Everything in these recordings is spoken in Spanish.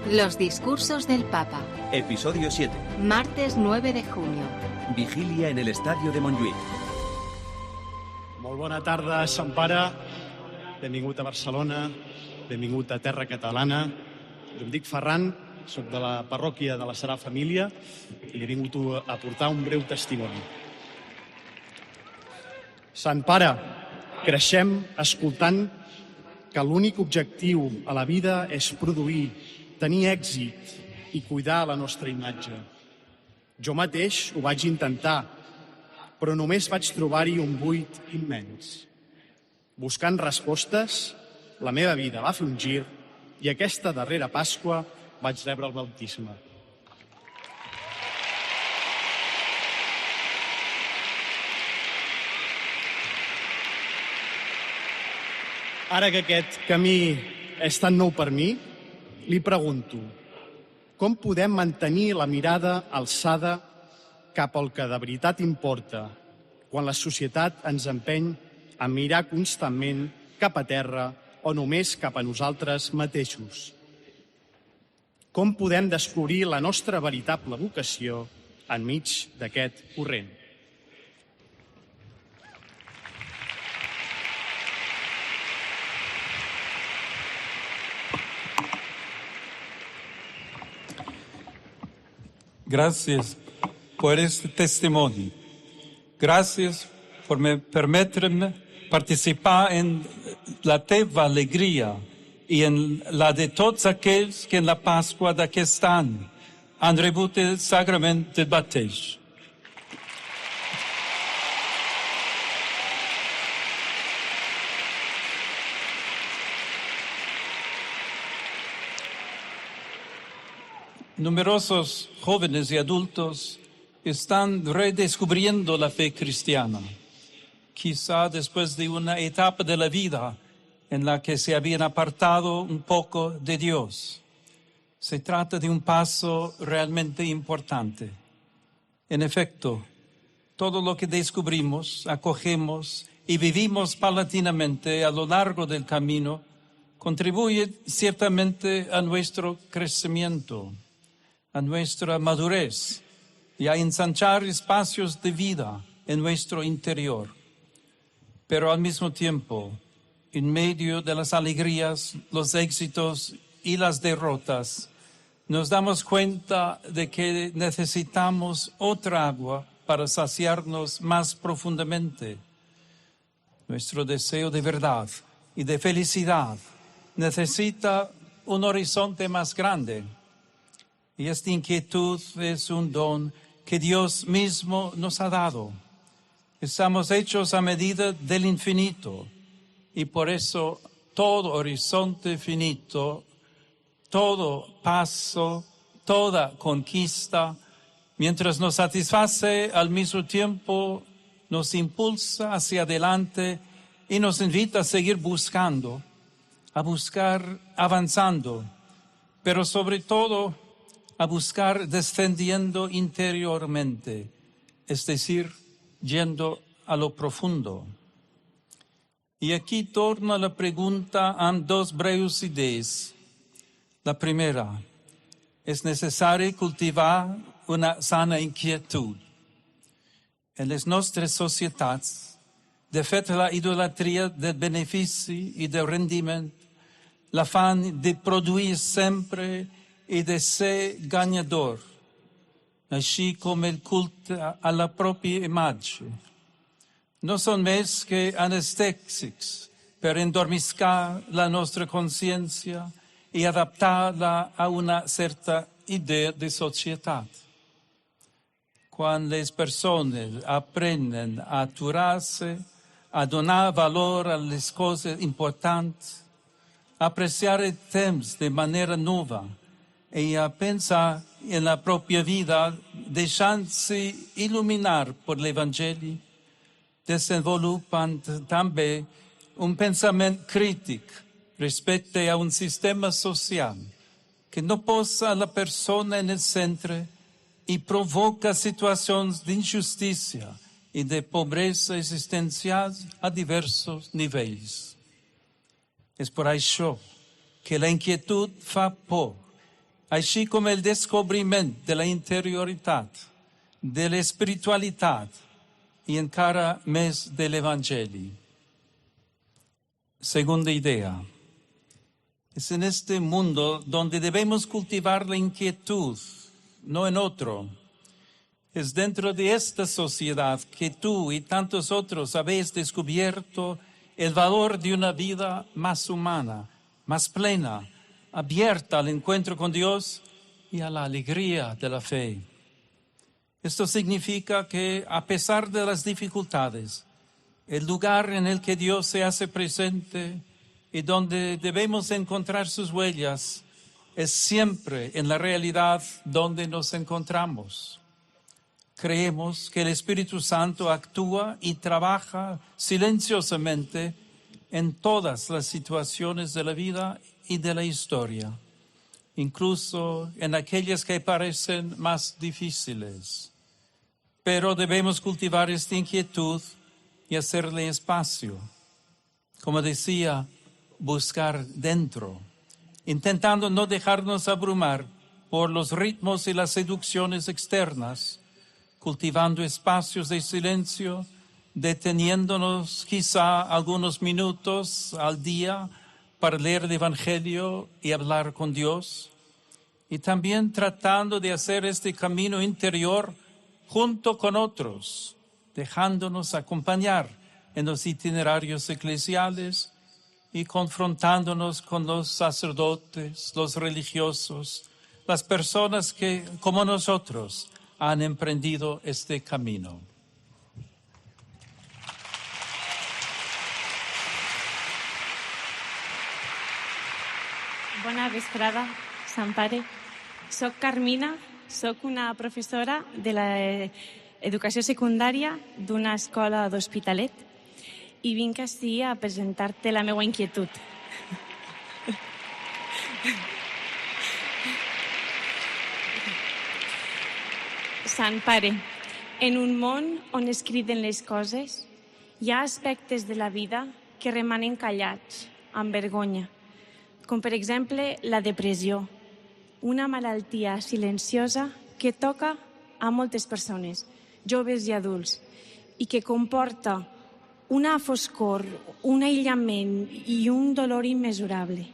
Los discursos del Papa. Episodio 7. Martes 9 de junio. Vigilia en el estadio de Montjuïc. Molt bona tarda, Sant Pare. Benvingut a Barcelona, benvingut a terra catalana. Jo em dic Ferran, soc de la parròquia de la Sagrada Família i he vingut a portar un breu testimoni. Sant Pare, creixem escoltant que l'únic objectiu a la vida és produir, tenir èxit i cuidar la nostra imatge. Jo mateix ho vaig intentar, però només vaig trobar-hi un buit immens. Buscant respostes, la meva vida va fer un gir i aquesta darrera Pasqua vaig rebre el baptisme. Ara que aquest camí és tan nou per mi, li pregunto, com podem mantenir la mirada alçada cap al que de veritat importa, quan la societat ens empeny a mirar constantment cap a terra o només cap a nosaltres mateixos? Com podem descobrir la nostra veritable vocació enmig d'aquest corrent? Gracias por este testimonio. Gracias por permitirme participar en la teva alegría y en la de todos aquellos que en la Pascua de aquest any han rebut el sacrament del bateig. Numerosos jóvenes y adultos están redescubriendo la fe cristiana, quizá después de una etapa de la vida en la que se habían apartado un poco de Dios. Se trata de un paso realmente importante. En efecto, todo lo que descubrimos, acogemos y vivimos paulatinamente a lo largo del camino contribuye ciertamente a nuestro crecimiento, a nuestra madurez y a ensanchar espacios de vida en nuestro interior. Pero al mismo tiempo, en medio de las alegrías, los éxitos y las derrotas, nos damos cuenta de que necesitamos otra agua para saciarnos más profundamente. Nuestro deseo de verdad y de felicidad necesita un horizonte más grande. Y esta inquietud es un don que Dios mismo nos ha dado. Estamos hechos a medida del infinito y por eso todo horizonte finito, todo paso, toda conquista, mientras nos satisface, al mismo tiempo nos impulsa hacia adelante y nos invita a seguir buscando, a buscar avanzando, pero sobre todo a buscar descendiendo interiormente, es decir, yendo a lo profundo. Y aquí torna la pregunta a dos breves ideas. La primera, es necesario cultivar una sana inquietud. En las nuestras sociedades, de fet la idolatría del beneficio y del rendimiento, l'afán de produir sempre y de ser ganador, así como el culto a la propia imagen. No son más que anestéticos para endormiscar la nuestra conciencia y adaptarla a una cierta idea de sociedad. Cuando las personas aprenden a aturarse, a donar valor a las cosas importantes, a apreciar el tiempo de manera nueva, y a pensar en la propia vida, dejándose iluminar por el Evangelio, desenvolupan también un pensamiento crítico respecto a un sistema social que no posa a la persona en el centro y provoca situaciones de injusticia y de pobreza existencial a diversos niveles. Es por eso que la inquietud fa por així com el descobriment de la interioritat, de l'espiritualitat i encara més de l'Evangeli. Segunda idea. Es en este mundo donde debemos cultivar la inquietud, no en otro. Es dentro de esta sociedad que tú y tantos otros habéis descubierto el valor de una vida más humana, más plena, abierta al encuentro con Dios y a la alegría de la fe. Esto significa que, a pesar de las dificultades, el lugar en el que Dios se hace presente y donde debemos encontrar sus huellas es siempre en la realidad donde nos encontramos. Creemos que el Espíritu Santo actúa y trabaja silenciosamente en todas las situaciones de la vida y de la historia, incluso en aquellas que parecen más difíciles. Pero debemos cultivar esta inquietud y hacerle espacio. Como decía, buscar dentro, intentando no dejarnos abrumar por los ritmos y las seducciones externas, cultivando espacios de silencio, deteniéndonos quizá algunos minutos al día para leer el Evangelio y hablar con Dios, y también tratando de hacer este camino interior junto con otros, dejándonos acompañar en los itinerarios eclesiales y confrontándonos con los sacerdotes, los religiosos, las personas que, como nosotros, han emprendido este camino. Bona vesprada, Sant Pare. Soc Carmina, soc una professora de l'educació secundària d'una escola d'Hospitalet i vinc ací a presentar-te la meva inquietud. Sant Pare, en un món on es criden les coses, hi ha aspectes de la vida que romanen callats, amb vergonya, com per exemple la depressió, una malaltia silenciosa que toca a moltes persones, joves i adults, i que comporta una foscor, un aïllament i un dolor immesurable.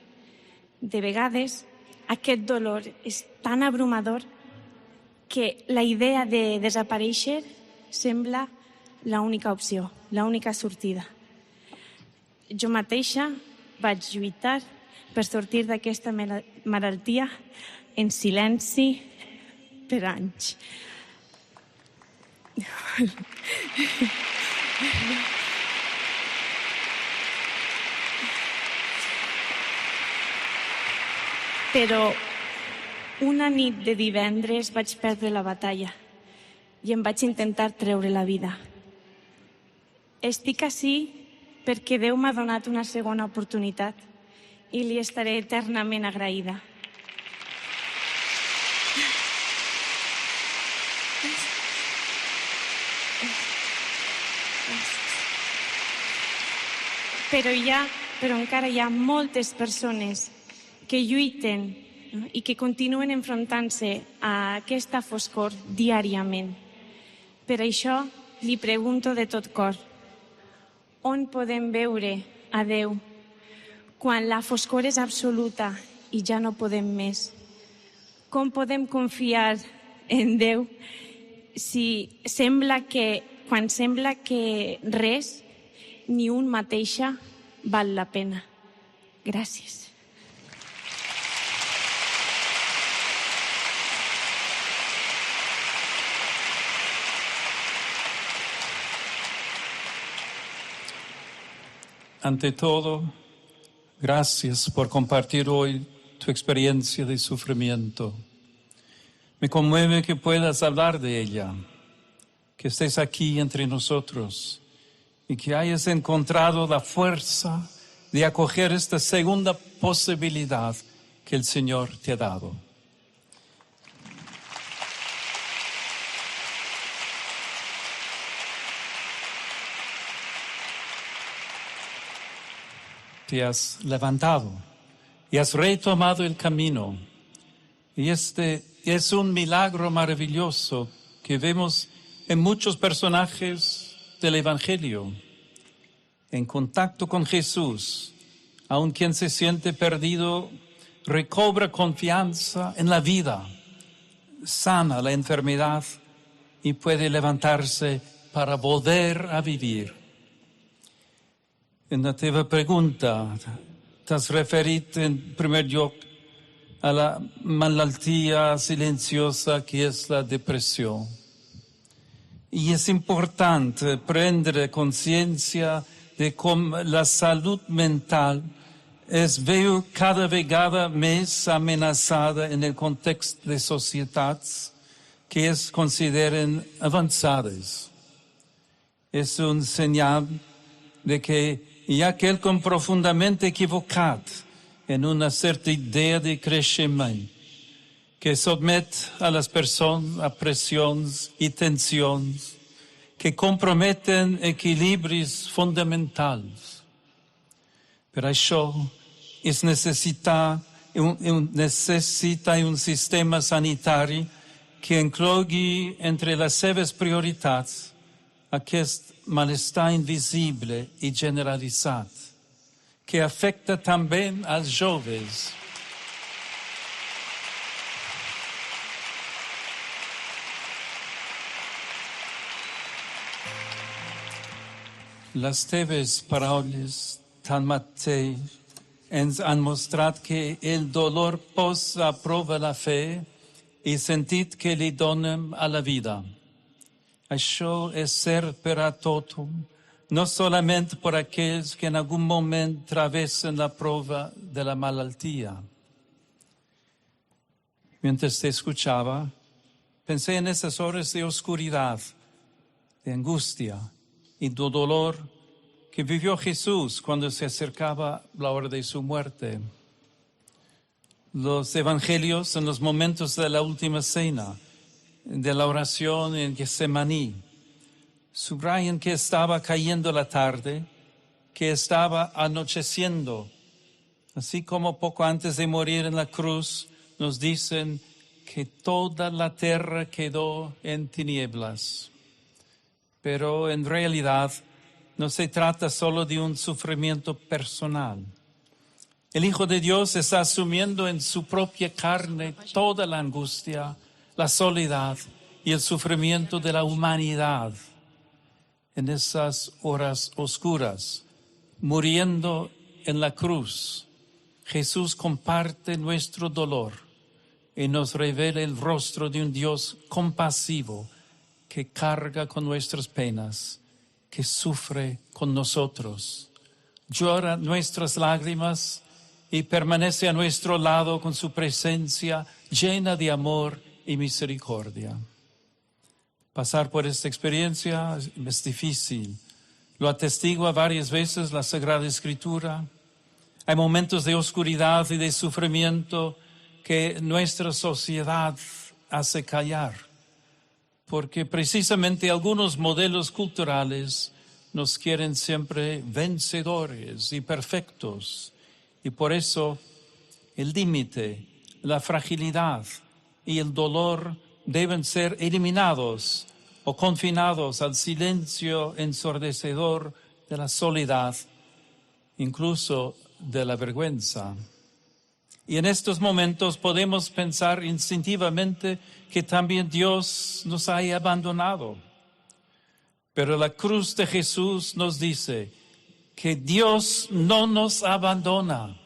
De vegades, aquest dolor és tan abrumador que la idea de desaparèixer sembla l'única opció, l'única sortida. Jo mateixa vaig lluitar per sortir d'aquesta malaltia en silenci per anys. Però una nit de divendres vaig perdre la batalla i em vaig intentar treure la vida. Estic ací perquè Déu m'ha donat una segona oportunitat i li estaré eternament agraïda. Però encara hi ha moltes persones que lluiten i que continuen enfrontant-se a aquesta foscor diàriament. Per això li pregunto de tot cor, on podem veure a Déu quan la foscor és absoluta i ja no podem més? Com podem confiar en Déu quan sembla que res, ni un mateixa, val la pena? Gràcies. Ante todo, gracias por compartir hoy tu experiencia de sufrimiento. Me conmueve que puedas hablar de ella, que estés aquí entre nosotros y que hayas encontrado la fuerza de acoger esta segunda posibilidad que el Señor te ha dado. Te has levantado y has retomado el camino Y este es un milagro maravilloso que vemos en muchos personajes del Evangelio. En contacto con Jesús, aun quien se siente perdido, recobra confianza en la vida, sana la enfermedad y puede levantarse para volver a vivir. En la teva pregunta, t'has referit en primer lloc a la malaltia silenciosa que es la depresión. Y es importante prendre conciencia de cómo la salud mental es veu cada vegada més amenaçada en el contexto de societats que es consideren avançades. Es un señal de que hi ha quelcom profundament equivocat en una certa idea de creixement que sotmet a les persones a pressions i tensions que comprometen equilibris fonamentals. Per això es necessita un sistema sanitari que inclogui entre les seves prioritats aquest malestar invisible i generalitzat, que afecta també als joves. Les teves paraules, tanmateix, ens han mostrat que el dolor posa a prova la fe i sentit que li donem a la vida. Això és cert per a tothom, no solament per aquells que en algun moment travessen la prova de la malaltia. Mientras te escuchaba, pensé en esas horas de oscuridad, de angustia y de dolor que vivió Jesús cuando se acercaba la hora de su muerte. Los evangelios en los momentos de la última cena, de la oración en Getsemaní, subrayan que estaba cayendo la tarde, que estaba anocheciendo, así como poco antes de morir en la cruz nos dicen que toda la tierra quedó en tinieblas. Pero en realidad no se trata solo de un sufrimiento personal. El Hijo de Dios está asumiendo en su propia carne toda la angustia, la soledad y el sufrimiento de la humanidad. En esas horas oscuras, muriendo en la cruz, Jesús comparte nuestro dolor y nos revela el rostro de un Dios compasivo que carga con nuestras penas, que sufre con nosotros, llora nuestras lágrimas y permanece a nuestro lado con su presencia llena de amor y misericordia. Pasar por esta experiencia es difícil. Lo atestigua varias veces la Sagrada Escritura. Hay momentos de oscuridad y de sufrimiento que nuestra sociedad hace callar, porque precisamente algunos modelos culturales nos quieren siempre vencedores y perfectos, y por eso el límite, la fragilidad y el dolor deben ser eliminados o confinados al silencio ensordecedor de la soledad, incluso de la vergüenza. Y en estos momentos podemos pensar instintivamente que también Dios nos haya abandonado. Pero la cruz de Jesús nos dice que Dios no nos abandona.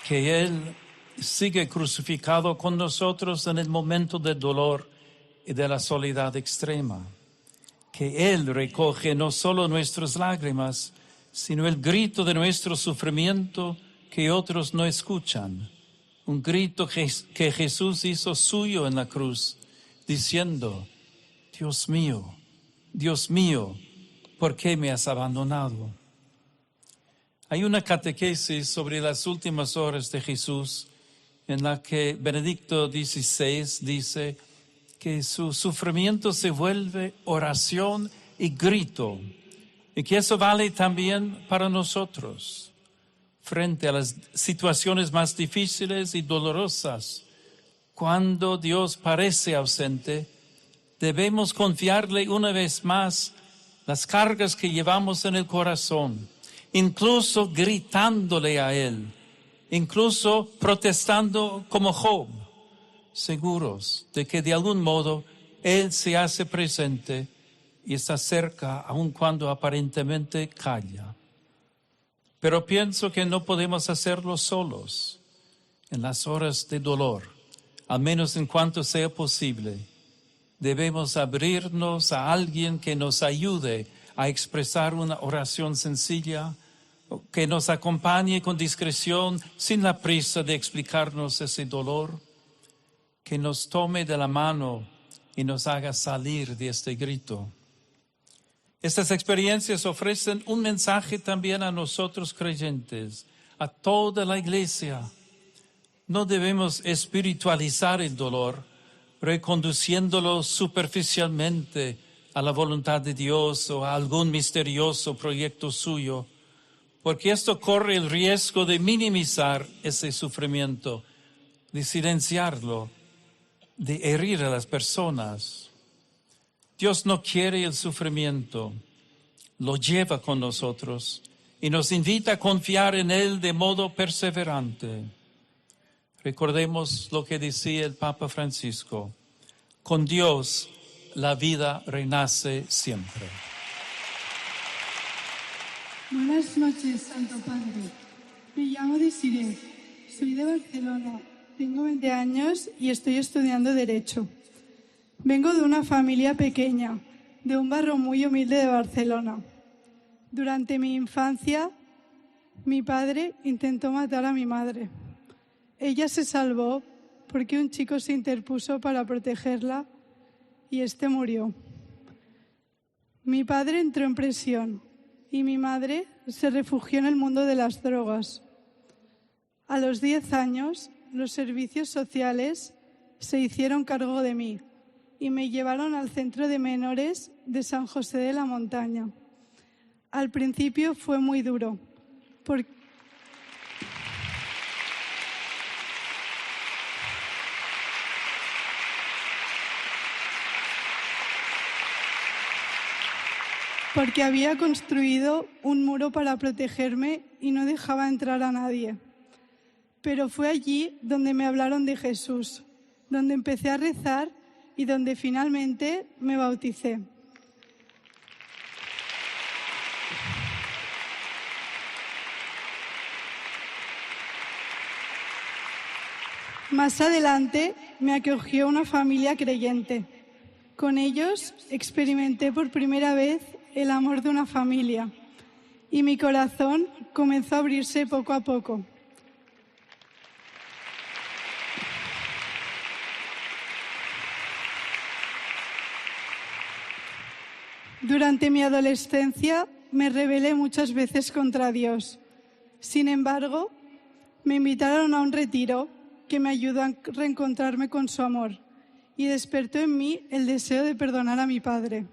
Que Él sigue crucificado con nosotros en el momento del dolor y de la soledad extrema. Que Él recoge no solo nuestras lágrimas, sino el grito de nuestro sufrimiento que otros no escuchan. Un grito que Jesús hizo suyo en la cruz, diciendo: Dios mío, ¿por qué me has abandonado? Hay una catequesis sobre las últimas horas de Jesús en la que Benedicto XVI dice: que su sufrimiento se vuelve oración y grito, y que eso vale también para nosotros. Frente a las situaciones más difíciles y dolorosas, cuando Dios parece ausente, debemos confiarle una vez más las cargas que llevamos en el corazón, incluso gritándole a Él, incluso protestando como Job, seguros de que de algún modo Él se hace presente y está cerca aun cuando aparentemente calla. Pero pienso que no podemos hacerlo solos en las horas de dolor, al menos en cuanto sea posible. Debemos abrirnos a alguien que nos ayude a expresar una oración sencilla, que nos acompañe con discreción, sin la prisa de explicarnos ese dolor, que nos tome de la mano y nos haga salir de este grito. Estas experiencias ofrecen un mensaje también a nosotros creyentes, a toda la iglesia. No debemos espiritualizar el dolor, reconduciéndolo superficialmente a la voluntad de Dios o a algún misterioso proyecto suyo, porque esto corre el riesgo de minimizar ese sufrimiento, de silenciarlo, de herir a las personas. Dios no quiere el sufrimiento, lo lleva con nosotros y nos invita a confiar en Él de modo perseverante. Recordemos lo que decía el Papa Francisco: con Dios la vida renace siempre. Buenas noches, Santo Padre. Me llamo Desiree, soy de Barcelona, tengo 20 años y estoy estudiando Derecho. Vengo de una familia pequeña, de un barrio muy humilde de Barcelona. Durante mi infancia, mi padre intentó matar a mi madre. Ella se salvó porque un chico se interpuso para protegerla y este murió. Mi padre entró en prisión y mi madre se refugió en el mundo de las drogas. A los 10 años, los servicios sociales se hicieron cargo de mí y me llevaron al centro de menores de San José de la Montaña. Al principio fue muy duro, porque había construido un muro para protegerme y no dejaba entrar a nadie. Pero fue allí donde me hablaron de Jesús, donde empecé a rezar y donde finalmente me bauticé. Más adelante me acogió una familia creyente. Con ellos experimenté por primera vez el amor de una familia y mi corazón comenzó a abrirse poco a poco. Durante mi adolescencia me rebelé muchas veces contra Dios. Sin embargo, me invitaron a un retiro que me ayudó a reencontrarme con su amor y despertó en mí el deseo de perdonar a mi padre.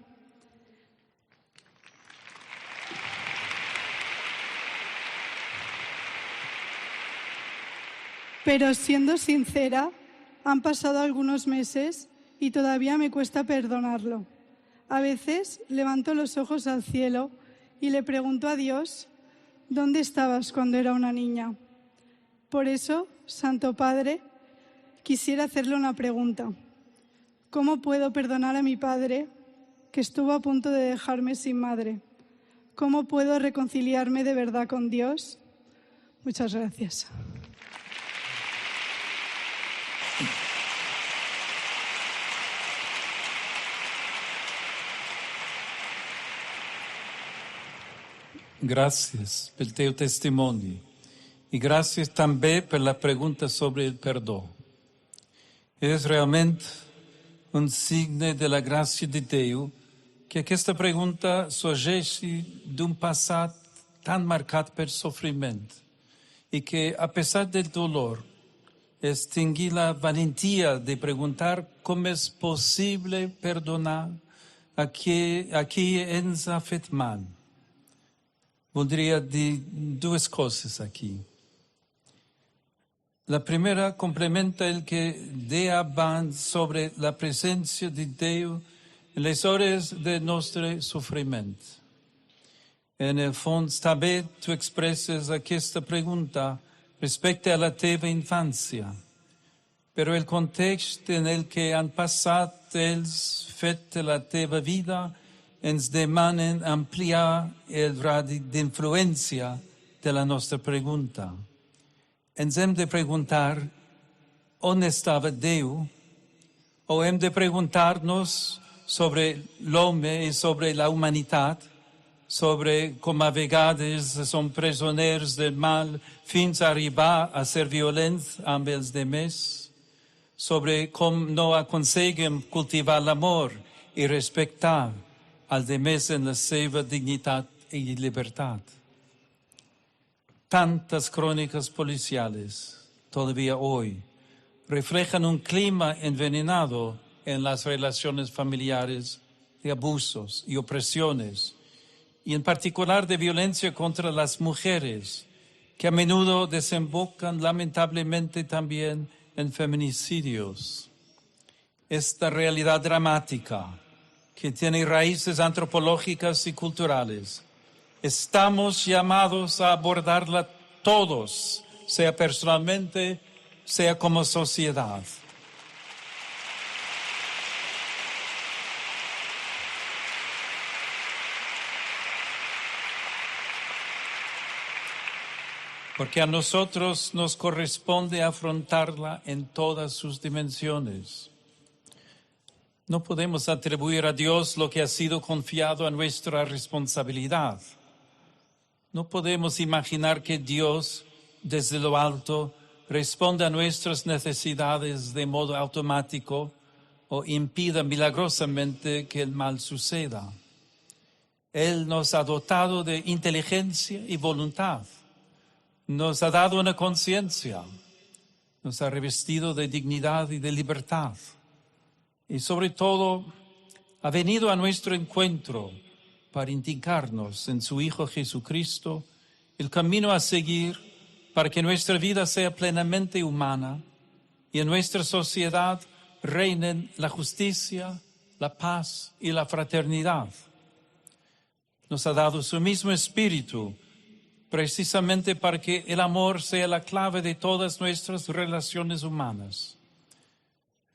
Pero siendo sincera, han pasado algunos meses y todavía me cuesta perdonarlo. A veces levanto los ojos al cielo y le pregunto a Dios, ¿dónde estabas cuando era una niña? Por eso, Santo Padre, quisiera hacerle una pregunta. ¿Cómo puedo perdonar a mi padre que estuvo a punto de dejarme sin madre? ¿Cómo puedo reconciliarme de verdad con Dios? Muchas gracias. Gràcies pel teu testimoni i gràcies també per la pregunta sobre el perdó. És realment un signe de la gràcia de Déu que aquesta pregunta sorgeixi d'un passat tan marcat per sofriment i que, a pesar del dolor, extinguí la valentía de preguntar cómo es posible perdonar a qui ens ha fet mal. Voldria dir dues coses aquí. La primera complementa el que deia abans sobre la presència de Déu en les hores del nostre sofriment. En el fons, també tu expresses aquesta pregunta respecte a la teva infància, però el context en el que han passat els fets de la teva vida ens demanen ampliar el radi d'influència de la nostra pregunta. Ens hem de preguntar on estava Déu, o hem de preguntar-nos sobre l'home i sobre la humanitat, sobre com a vegades som presoners del mal fins a arribar a ser violents amb els demés, sobre com no aconseguim cultivar l'amor i respectar als demés en la seva dignitat i llibertat. Tantas crónicas policiales todavía hoy reflejan un clima envenenado en las relaciones familiares de abusos y opresiones, y en particular de violencia contra las mujeres, que a menudo desembocan lamentablemente también en feminicidios. Esta realidad dramática, que tiene raíces antropológicas y culturales, estamos llamados a abordarla todos, sea personalmente, sea como sociedad. Porque a nosotros nos corresponde afrontarla en todas sus dimensiones. No podemos atribuir a Dios lo que ha sido confiado a nuestra responsabilidad. No podemos imaginar que Dios, desde lo alto, responda a nuestras necesidades de modo automático o impida milagrosamente que el mal suceda. Él nos ha dotado de inteligencia y voluntad. Nos ha dado una conciencia, nos ha revestido de dignidad y de libertad. Y sobre todo, ha venido a nuestro encuentro para indicarnos en su Hijo Jesucristo el camino a seguir para que nuestra vida sea plenamente humana y en nuestra sociedad reinen la justicia, la paz y la fraternidad. Nos ha dado su mismo espíritu precisamente para que el amor sea la clave de todas nuestras relaciones humanas.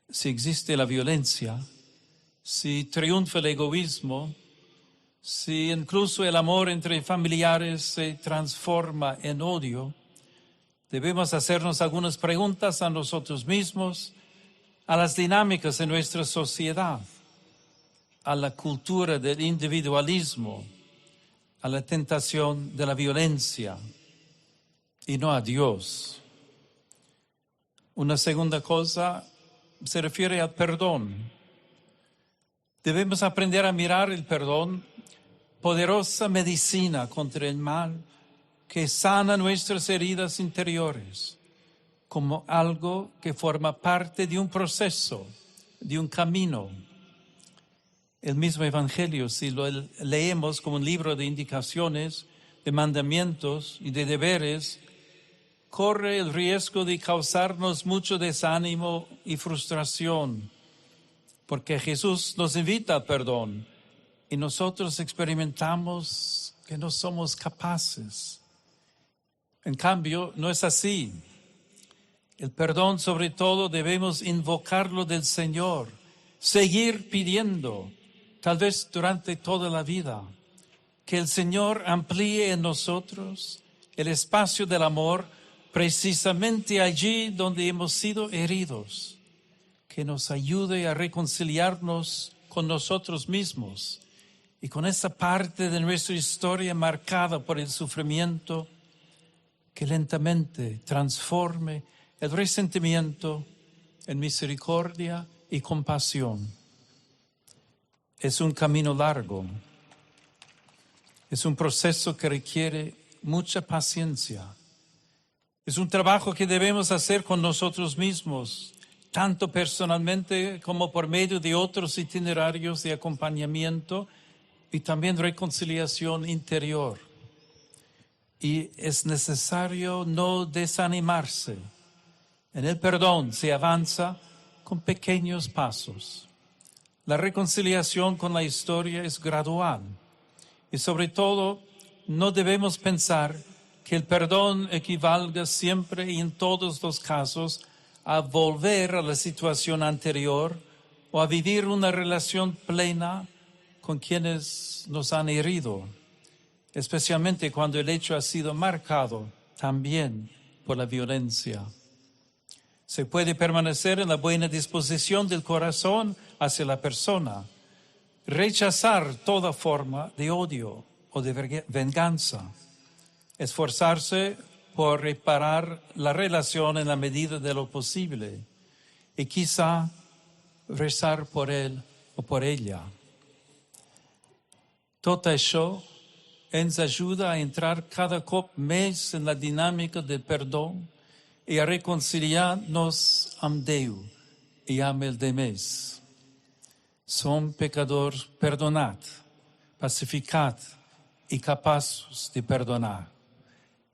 Si existe la violencia, si triunfa el egoísmo, si incluso el amor entre familiares se transforma en odio, debemos hacernos algunas preguntas a nosotros mismos, a las dinámicas de nuestra sociedad, a la cultura del individualismo, a la tentación de la violencia y no a Dios. Una segunda cosa se refiere al perdón. Debemos aprender a mirar el perdón, poderosa medicina contra el mal que sana nuestras heridas interiores, como algo que forma parte de un proceso, de un camino. El mismo Evangelio, si lo leemos como un libro de indicaciones, de mandamientos y de deberes, corre el riesgo de causarnos mucho desánimo y frustración, porque Jesús nos invita al perdón y nosotros experimentamos que no somos capaces. En cambio, no es así. El perdón, sobre todo, debemos invocarlo del Señor, seguir pidiendo, tal vez durante toda la vida, que el Señor amplíe en nosotros el espacio del amor precisamente allí donde hemos sido heridos, que nos ayude a reconciliarnos con nosotros mismos y con esa parte de nuestra historia marcada por el sufrimiento, que lentamente transforme el resentimiento en misericordia y compasión. Es un camino largo, es un proceso que requiere mucha paciencia, Es un trabajo que debemos hacer con nosotros mismos, tanto personalmente como por medio de otros itinerarios de acompañamiento y también reconciliación interior. Y es necesario no desanimarse. En el perdón se avanza con pequeños pasos. La reconciliación con la historia es gradual. Y sobre todo, no debemos pensar que el perdón equivalga siempre y en todos los casos a volver a la situación anterior o a vivir una relación plena con quienes nos han herido, especialmente cuando el hecho ha sido marcado también por la violencia. Se puede permanecer en la buena disposición del corazón hacia la persona, rechazar toda forma de odio o de venganza, esforzarse por reparar la relación en la medida de lo posible y quizá rezar por él o por ella. Tot això ens ajuda a entrar cada cop més en la dinàmica del perdó i a reconciliar-nos amb Déu i amb el demés. Som pecadors perdonats, pacificats i capaços de perdonar,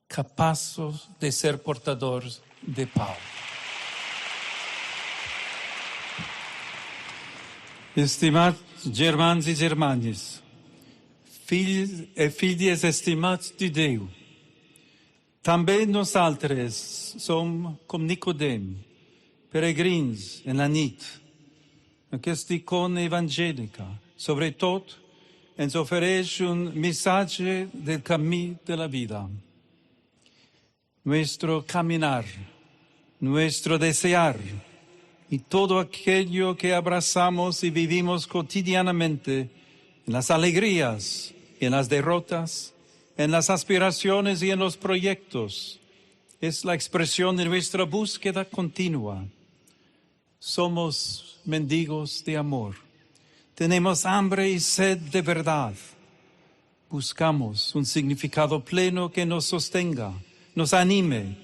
capaços de ser portadors de pau. Estimats germans i germanes, fills i filles estimats de Déu, també nosaltres som com Nicodem, peregrins en la nit. Aquesta icona evangèlica, sobretot, ens ofereix un missatge del camí de la vida. Nuestro caminar, nuestro desear y todo aquello que abrazamos y vivimos cotidianamente en las alegrías y en las derrotas, en las aspiraciones y en los proyectos, es la expresión de nuestra búsqueda continua. Somos mendigos de amor. Tenemos hambre y sed de verdad. Buscamos un significado pleno que nos sostenga, nos anime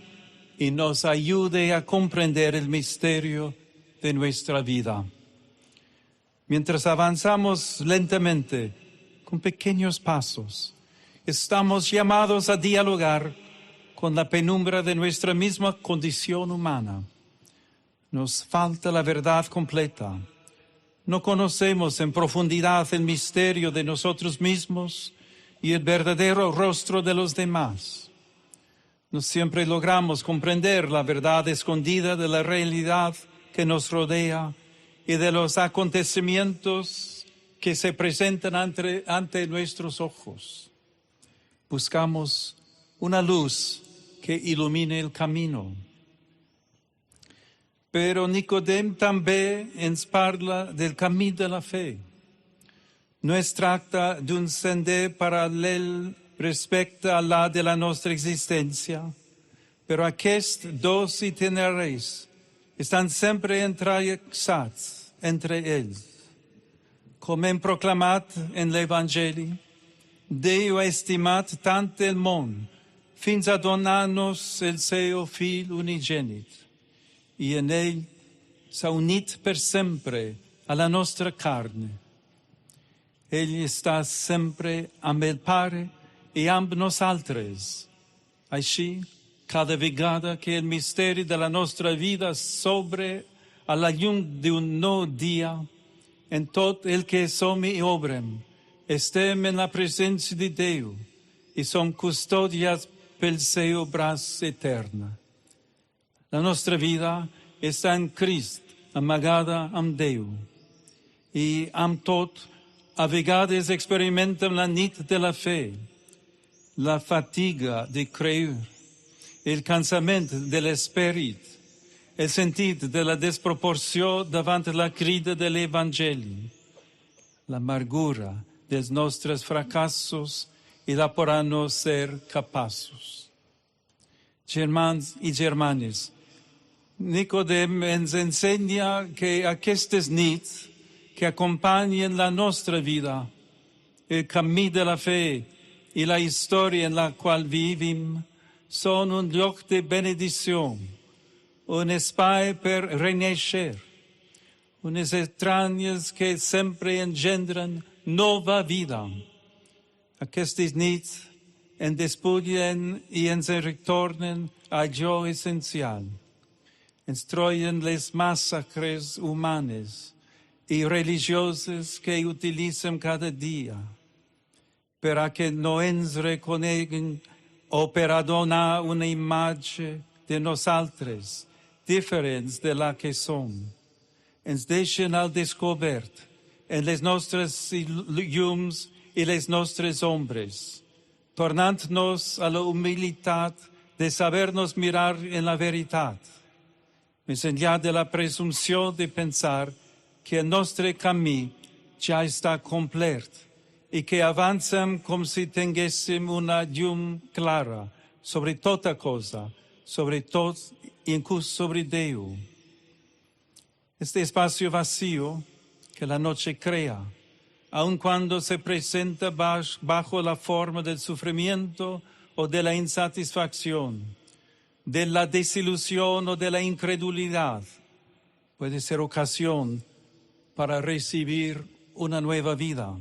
y nos ayude a comprender el misterio de nuestra vida. Mientras avanzamos lentamente, con pequeños pasos, estamos llamados a dialogar con la penumbra de nuestra misma condición humana. Nos falta la verdad completa. No conocemos en profundidad el misterio de nosotros mismos y el verdadero rostro de los demás. No siempre logramos comprender la verdad escondida de la realidad que nos rodea y de los acontecimientos que se presentan ante nuestros ojos. Buscamos una luz que ilumine el camino. Però Nicodem també ens parla del camí de la fe. No es tracta d'un sender paral·lel respecte a la de la nostra existència, però aquests dos itineraris estan sempre entrellaçats entre ells. Com hem proclamat en l'Evangeli, Déu ha estimat tant el món fins a donar-nos el seu Fill unigènit, i en ell s'ha unit per sempre a la nostra carn. Ell està sempre amb el Pare i amb nosaltres. Així, cada vegada que el misteri de la nostra vida s'obre a la llum d'un nou dia, en tot el que som i obrem, estem en la presència de Déu i som custodiats pel seu braç etern. La nostra vida està en Crist, amagada amb Déu. I amb tot, a vegades experimentem la nit de la fe, la fatiga de creure, el cansament de l'esperit, el sentit de la desproporció davant la crida de l'Evangeli, l'amargura dels nostres fracassos i la por a no ser capaços. Germans i germanes, Nicodem ens ensenya que aquestes nits que acompanyen la nostra vida, el camí de la fe i la història en la qual vivim, son un lloc de benedició, un espai per renaixer, unes entranyes que sempre engendren nova vida. Aquestes nits en despullen i ens retornen a allò essencial. Ens troien les massacres humanes i religioses que utilitzem cada dia per a que no ens reconeguin o per a donar una imatge de nosaltres diferents de la que som. Ens deixen al descobert en les nostres llums i les nostres ombres, tornant-nos a la humilitat de saber-nos mirar en la veritat, més enllà de la presumpció de pensar que el nostre camí ja està complet i que avancem com si tinguéssim una llum clara sobre tota cosa, sobre tot, inclús sobre Déu. Este espacio vacío que la noche crea, aun cuando se presenta bajo la forma del sufrimiento o de la insatisfacción, de la desilusión o de la incredulidad, puede ser ocasión para recibir una nueva vida,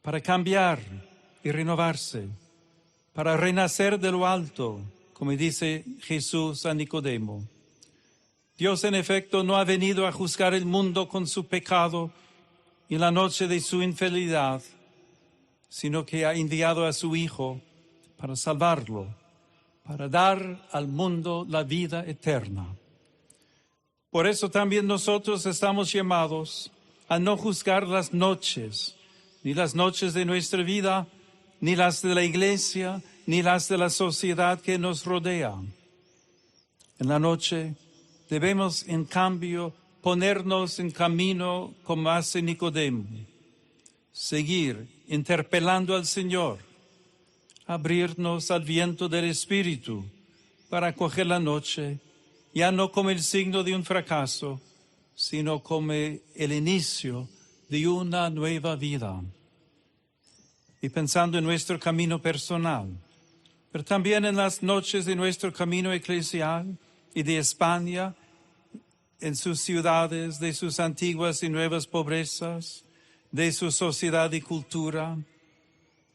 para cambiar y renovarse, para renacer de lo alto, como dice Jesús a Nicodemo. Dios, en efecto, no ha venido a juzgar el mundo con su pecado y la noche de su infidelidad, sino que ha enviado a su Hijo para salvarlo, para dar al mundo la vida eterna. Por eso también nosotros estamos llamados a no juzgar las noches, ni las noches de nuestra vida, ni las de la iglesia, ni las de la sociedad que nos rodea. En la noche debemos, en cambio, ponernos en camino como hace Nicodemo, seguir interpelando al Señor, abrirnos al viento del Espíritu para acoger la noche, ya no como el signo de un fracaso, sino como el inicio de una nueva vida. Y pensando en nuestro camino personal, pero también en las noches de nuestro camino eclesial y de España, en sus ciudades, de sus antiguas y nuevas pobrezas, de su sociedad y cultura,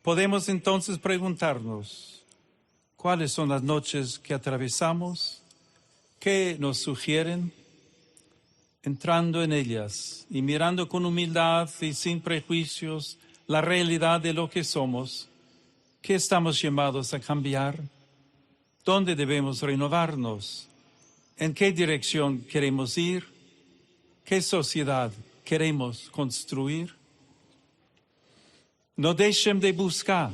podemos entonces preguntarnos, ¿cuáles son las noches que atravesamos? ¿Qué nos sugieren? Entrando en ellas y mirando con humildad y sin prejuicios la realidad de lo que somos, ¿qué estamos llamados a cambiar? ¿Dónde debemos renovarnos? ¿En qué dirección queremos ir? ¿Qué sociedad queremos construir? No dejen de buscar,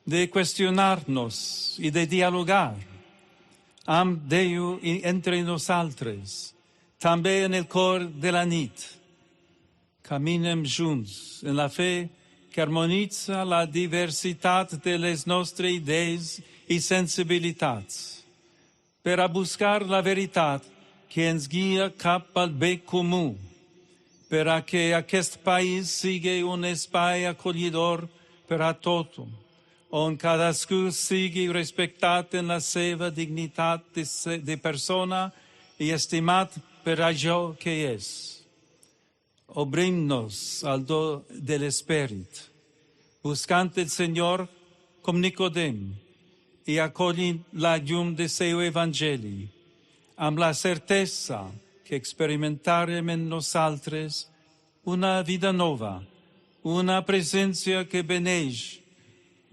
de cuestionarnos y de dialogar. Am Déu entre nosaltres, també en el cor de la nit. Caminem junts en la fe que harmonitza la diversitat de les nostres idees i sensibilitats, per a buscar la veritat que ens guia cap al bé comú, per a que aquest país sigui un espai acollidor per a tothom, on cadascú sigui respectat en la seva dignitat de persona i estimat per allò que és. Obrim-nos al do de l'Esperit, buscant el Senyor com Nicodem i acollint la llum del seu Evangeli, amb la certesa que experimentarem en nosaltres una vida nova, una presència que beneix,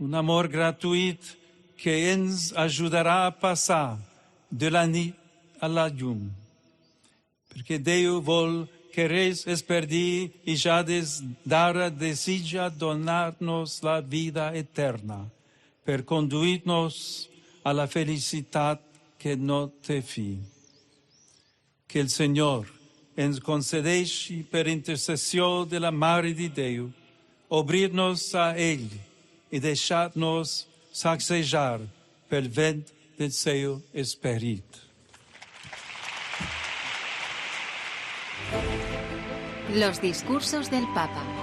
un amor gratuït que ens ajudarà a passar de la nit a la llum. Perquè Déu vol que res es perdi i ja des d'ara desitja donar-nos la vida eterna per conduir-nos a la felicitat que no té fi. Que el Senyor ens concedeixi per intercessió de la Mare de Déu obrir-nos a ell i deixar-nos sacsejar pel vent del seu esperit. Los discursos del Papa.